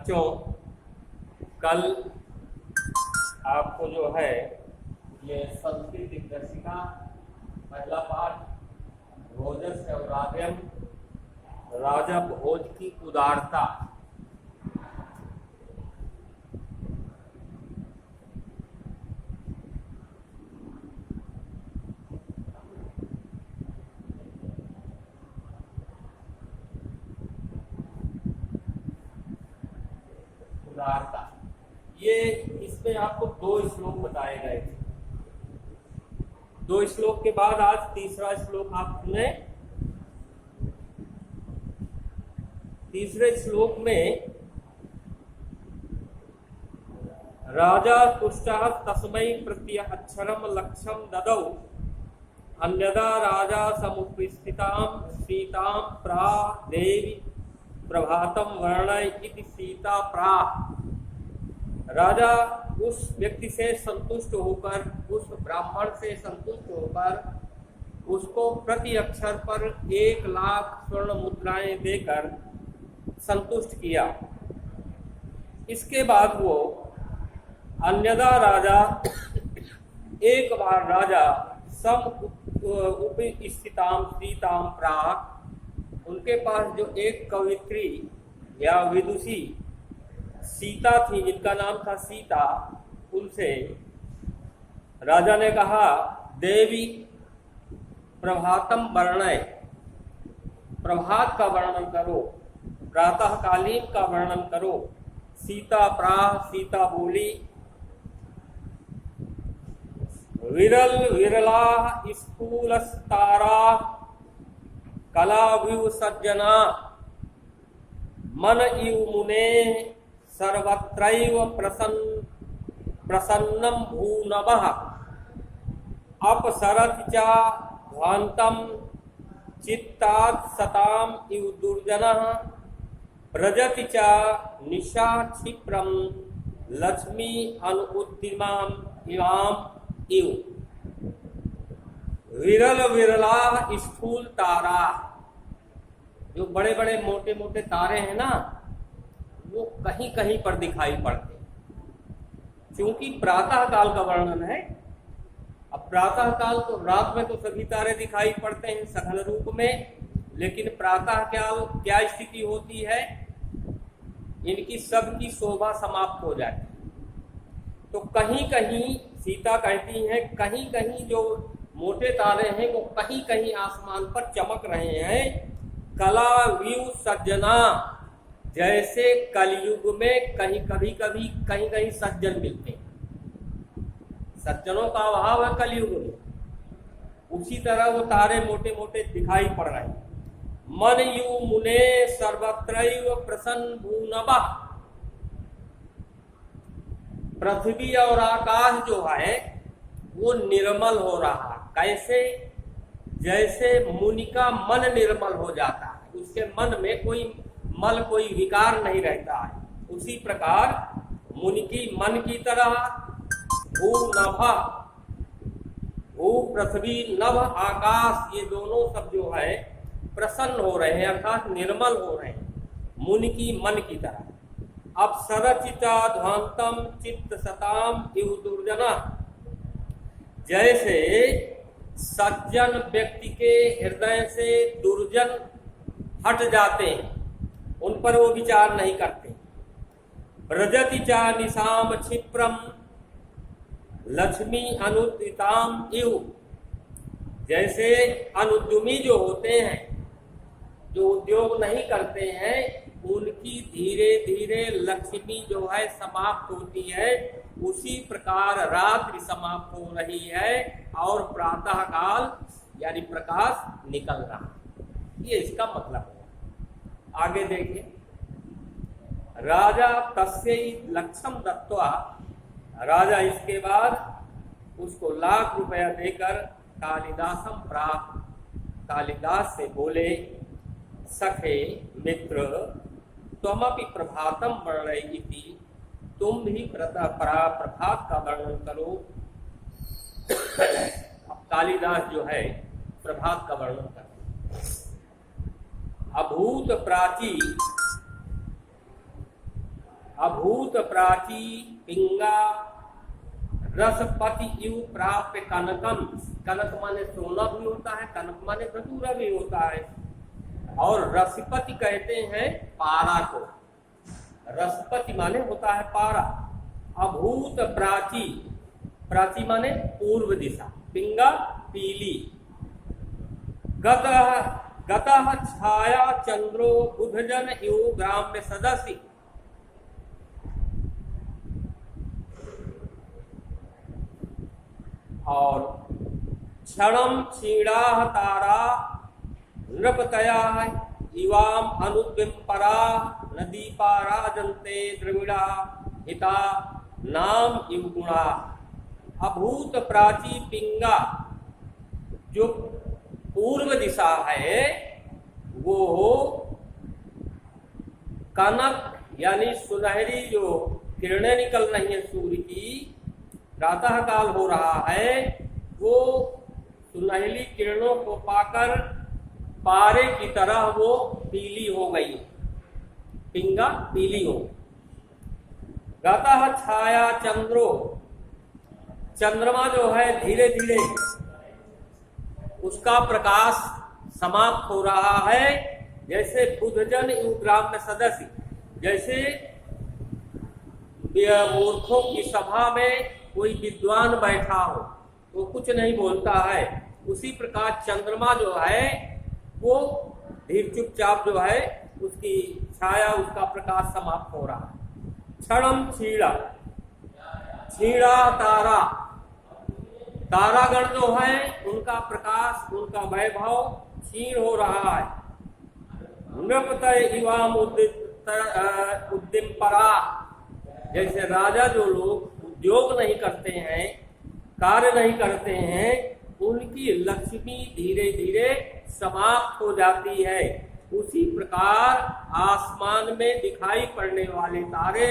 बच्चों, कल आपको जो है ये संस्कृत दिग्दर्शिका पहला पाठ भोजस्य और राजम, राजा भोज की उदारता, उदारता, ये इसमें आपको 2 श्लोक बताए गए थे। 2 श्लोक के बाद आज तीसरा श्लोक आप सुने। तीसरे श्लोक में राजा तुष्टः तस्मै प्रत्यक्षरम लक्ष्यम ददौ अन्यदा राजा समुपस्थितां सीतां प्राह देवी प्रभातम वर्णय इति सीता प्राह। राजा उस व्यक्ति से संतुष्ट होकर, उस ब्राह्मण से संतुष्ट होकर उसको प्रति अक्षर पर 1,00,000 स्वर्ण मुद्राएं देकर संतुष्ट किया। इसके बाद वो अन्यदा राजा, एक बार राजा सम उपस्थितां सीतां प्राह, उनके पास जो एक कवित्री या विदुषी सीता थी, जिनका नाम था सीता, उनसे राजा ने कहा, देवी प्रभातम वर्णय, प्रभात का वर्णन करो, प्रातःकालीन का वर्णन करो। सीता प्राह, सीता बोली, विरल विरला स्फूलस्तारा कलाविव सज्जना मन इव मुने सर्वत्रैव प्रसन्नं भूनवः अपसरति च ध्वान्तं चित्तात् सताम् इव दुर्जनः व्रजति च निशा क्षिप्रं लक्ष्मी अनुउद्दिमाम् इवाम् इव। विरल विरला स्थूल तारा, जो बड़े बड़े मोटे मोटे तारे हैं ना, वो कहीं कहीं पर दिखाई पड़ते, क्योंकि प्रातः काल का वर्णन है। अब प्रातः काल तो रात में तो सभी तारे दिखाई पड़ते हैं सघन रूप में, लेकिन प्रातः काल क्या स्थिति होती है, इनकी सबकी शोभा समाप्त हो जाती है। तो कहीं कहीं सीता कहती है, कहीं कहीं जो मोटे तारे हैं वो कहीं कहीं आसमान पर चमक रहे हैं। कला व्यू सज्जना, जैसे कलयुग में कहीं कभी कहीं सज्जन मिलते हैं, सज्जनों का अभाव है कलयुग में, उसी तरह वो तारे मोटे मोटे दिखाई पड़ रहे हैं। मन यू मुने सर्वत्रैव प्रसन्न भूनवः, पृथ्वी और आकाश जो है वो निर्मल हो रहा है। कैसे? जैसे मुनि का मन निर्मल हो जाता है, उसके मन में कोई मल, कोई विकार नहीं रहता है, उसी प्रकार मुनि की मन की तरह भू नभ, भू पृथ्वी, नभ आकाश, ये दोनों सब जो है प्रसन्न हो रहे हैं, अर्थात निर्मल हो रहे हैं, मुनि की मन की तरह। अब सरचिता ध्वांतम चित्त सताम इव दुर्जना, जैसे सज्जन व्यक्ति के हृदय से दुर्जन हट जाते हैं, उन पर वो विचार नहीं करते। व्रजति चा निशाम क्षिप्रम लक्ष्मी अनुद्दिताम इव, जैसे अनुद्यमी जो होते हैं, जो उद्योग नहीं करते हैं, उनकी धीरे धीरे लक्ष्मी जो है समाप्त होती है, उसी प्रकार रात्रि समाप्त हो रही है और प्रातः काल यानी प्रकाश निकल रहा है। ये इसका मतलब है। आगे देखिए, राजा तस्यै लक्ष्यम दत्वा, राजा इसके बाद उसको 1,00,000 रुपया देकर कालिदासम प्राप्त, कालिदास से बोले, सखे मित्र त्वमपि प्रभातम वर्णयति, तुम भी प्रभात का वर्णन करो। अब कालिदास जो है प्रभात का वर्णन करते। अभूत प्राची अभूत प्राची पिंगा रसपति इव प्राप्य कनकम। कनक माने सोना भी होता है, कनक माने धतूरा भी होता है, और रसपति कहते हैं पारा को। रसपति माने होता है पारा। अभूत प्राची, प्राची माने पूर्व दिशा, पिंगा पीली। गतः छाया चंद्रो बुधजन इव ग्राम्य सदस्य। और क्षणम क्षीणा तारा नृपतया इवाम अनुद्विम्परा नदीपा राजन्ते द्रविड़ा हिता नाम इव गुणा। अभूत प्राची पिंगा, जो पूर्व दिशा है वो कनक यानी सुनहरी जो किरणें निकल रही है सूर्य की, प्रातः काल हो रहा है, वो सुनहरी किरणों को पाकर पारे की तरह वो पीली हो गई, पिंगा पीली हो। गतः छाया चंद्रो, चंद्रमा जो है धीरे धीरे उसका प्रकाश समाप्त हो रहा है। जैसे बुधजन ग्राम में सदस्य, जैसे मूर्खों की सभा में कोई विद्वान बैठा हो तो कुछ नहीं बोलता है, उसी प्रकार चंद्रमा जो है वो धीरे चुपचाप जो है उसकी छाया, उसका प्रकाश समाप्त हो रहा है। क्षणम क्षीणा, क्षीणा तारा, तारागण जो है उनका प्रकाश, उनका वैभव क्षीण हो रहा है। नृपतय इवाम उद्दिम्परा, जैसे राजा जो लोग उद्योग नहीं करते हैं, कार्य नहीं करते हैं, उनकी लक्ष्मी धीरे धीरे समाप्त हो जाती है। उसी प्रकार आसमान में दिखाई पड़ने वाले तारे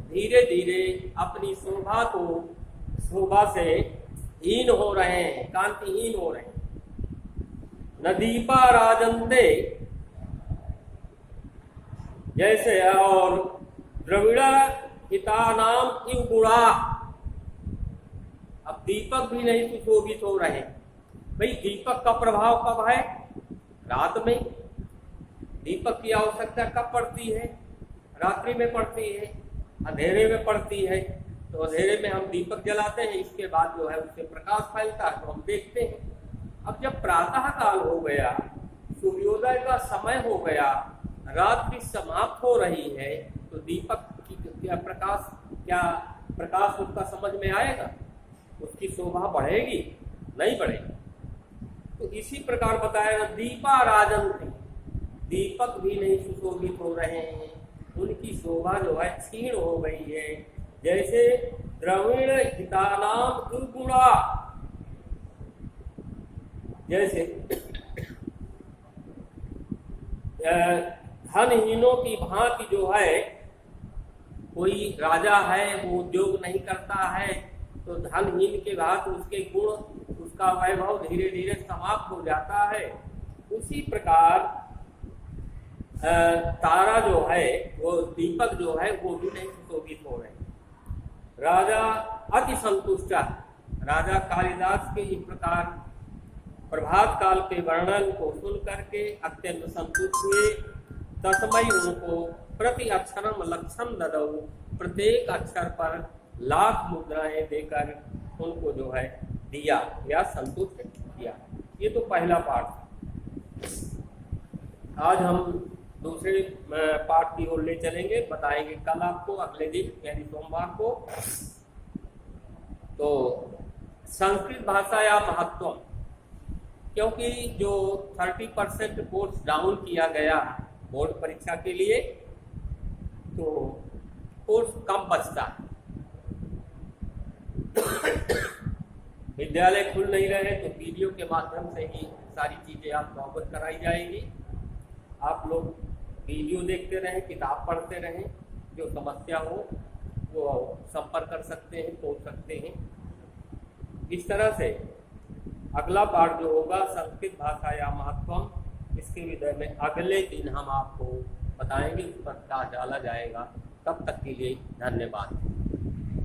धीरे धीरे अपनी शोभा से हीन हो रहे हैं, कांतिहीन हो रहे हैं। नदीपा राजन्ते, जैसे और द्रविड़ा हितानाम इव गुणा। अब दीपक भी नहीं सुशोभित हो रहे। भाई दीपक का प्रभाव कब है? रात में। दीपक की आवश्यकता कब पड़ती है? रात्रि में पड़ती है, अंधेरे में पड़ती है। तो अंधेरे में हम दीपक जलाते हैं, इसके बाद जो है उससे प्रकाश फैलता है तो हम देखते हैं। अब जब प्रातः काल हो गया, सूर्योदय का समय हो गया, रात भी समाप्त हो रही है, तो दीपक की क्या प्रकाश उसका समझ में आएगा? उसकी शोभा बढ़ेगी? नहीं बढ़ेगी। तो इसी प्रकार बताया दीपा राजन थे, दीपक भी नहीं सुशोभित हो रहे हैं, उनकी शोभा जो है क्षीण हो गई है। जैसे द्रविण हितानाम दुर्गुणा, जैसे धनहीनों की भांति जो है, कोई राजा है वो उद्योग नहीं करता है, तो धनहीन के भांति उसके गुण, उसका वैभव धीरे धीरे समाप्त हो जाता है। उसी प्रकार तारा जो है, वो दीपक जो है वो भी नहीं सुशोभित हो रहे। राजा अति संतुष्ट, राजा कालिदास के इस प्रकार प्रभात काल के वर्णन को सुन करके अत्यंत संतुष्ट हुए। तस्मय उनको प्रति अक्षरम लक्षण ददौ, प्रत्येक अक्षर पर लाख मुद्राएं देकर उनको जो है दिया या संतुष्ट किया। ये तो पहला पाठ था। आज हम दूसरे पाठ की ओर ले चलेंगे, बताएंगे कल आपको, अगले दिन यानी सोमवार को। तो संस्कृत भाषा या महत्व, क्योंकि जो 30% कोर्स डाउन किया गया बोर्ड परीक्षा के लिए, तो कोर्स कम बचता है। विद्यालय खुल नहीं रहे तो वीडियो के माध्यम से ही सारी चीजें आपको अवगत कराई जाएंगी। आप लोग वीडियो देखते रहें, किताब पढ़ते रहें, जो समस्या हो वो संपर्क कर सकते हैं, पूछ सकते हैं। इस तरह से अगला पाठ जो होगा संस्कृत भाषा या महत्वम, इसके विषय में अगले दिन हम आपको बताएंगे, उस पर क्या डाला जाएगा। तब तक के लिए धन्यवाद।